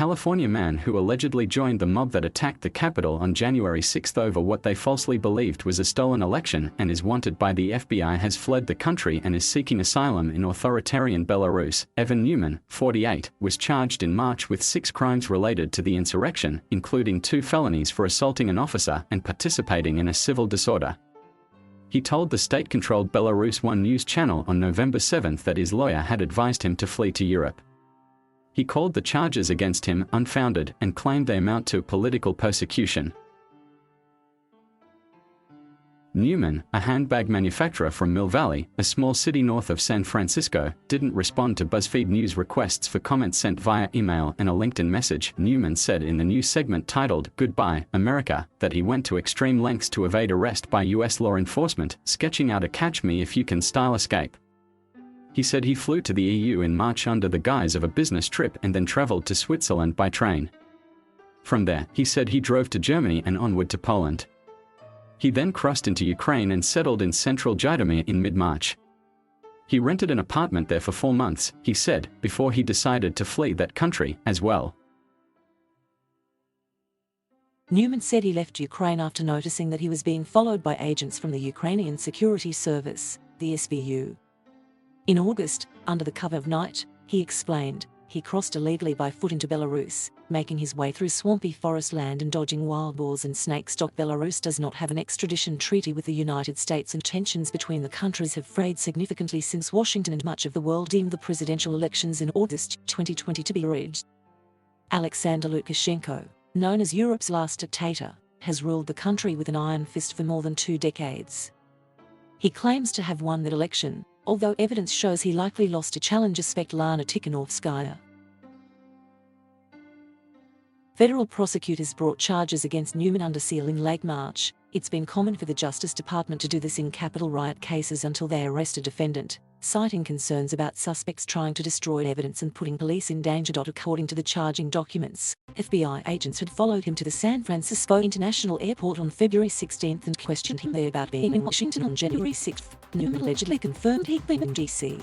California man who allegedly joined the mob that attacked the Capitol on January 6 over what they falsely believed was a stolen election and is wanted by the FBI has fled the country and is seeking asylum in authoritarian Belarus. Evan Neumann, 48, was charged in March with 6 crimes related to the insurrection, including 2 felonies for assaulting an officer and participating in a civil disorder. He told the state-controlled Belarus.1 news channel on November 7 that his lawyer had advised him to flee to Europe. He called the charges against him unfounded and claimed they amount to political persecution. Neumann, a handbag manufacturer from Mill Valley, a small city north of San Francisco, didn't respond to BuzzFeed News requests for comments sent via email and a LinkedIn message. Neumann said in the news segment titled "Goodbye, America," that he went to extreme lengths to evade arrest by U.S. law enforcement, sketching out a catch-me-if-you-can-style escape. He said he flew to the EU in March under the guise of a business trip and then traveled to Switzerland by train. From there, he said he drove to Germany and onward to Poland. He then crossed into Ukraine and settled in central Zhytomyr in mid-March. He rented an apartment there for 4 months, he said, before he decided to flee that country as well. Neumann said he left Ukraine after noticing that he was being followed by agents from the Ukrainian Security Service, the SBU. In August, under the cover of night, he explained, he crossed illegally by foot into Belarus, making his way through swampy forest land and dodging wild boars and snakes. Belarus does not have an extradition treaty with the United States, and tensions between the countries have frayed significantly since Washington and much of the world deemed the presidential elections in August 2020 to be rigged. Alexander Lukashenko, known as Europe's last dictator, has ruled the country with an iron fist for more than 2 decades. He claims to have won that election, although evidence shows he likely lost to challenger Svetlana Tikhanovskaya. Federal prosecutors brought charges against Neumann under seal in late March. It's been common for the Justice Department to do this in Capitol riot cases until they arrest a defendant, citing concerns about suspects trying to destroy evidence and putting police in danger. According to the charging documents, FBI agents had followed him to the San Francisco International Airport on February 16 and questioned him there about being in Washington on January 6. Neumann allegedly confirmed he'd been in D.C.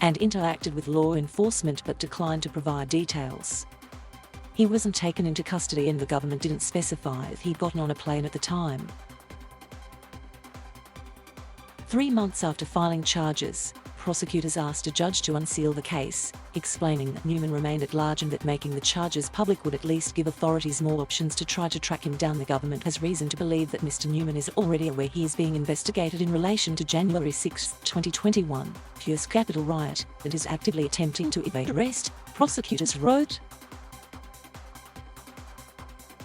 and interacted with law enforcement but declined to provide details. He wasn't taken into custody and the government didn't specify if he'd gotten on a plane at the time. 3 months after filing charges, prosecutors asked a judge to unseal the case, explaining that Neumann remained at large and that making the charges public would at least give authorities more options to try to track him down. The government has reason to believe that Mr. Neumann is already aware he is being investigated in relation to January 6, 2021, fierce Capitol riot, and is actively attempting to evade arrest, prosecutors wrote.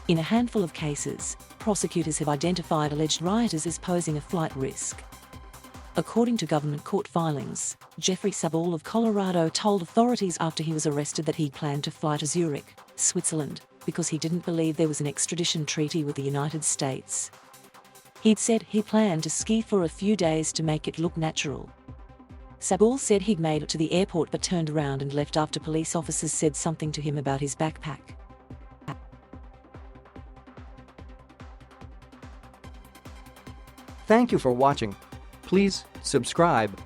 In a handful of cases, prosecutors have identified alleged rioters as posing a flight risk. According to government court filings, Jeffrey Sabal of Colorado told authorities after he was arrested that he planned to fly to Zurich, Switzerland, because he didn't believe there was an extradition treaty with the United States. He'd said he planned to ski for a few days to make it look natural. Sabal said he'd made it to the airport but turned around and left after police officers said something to him about his backpack. Thank you for watching. Please subscribe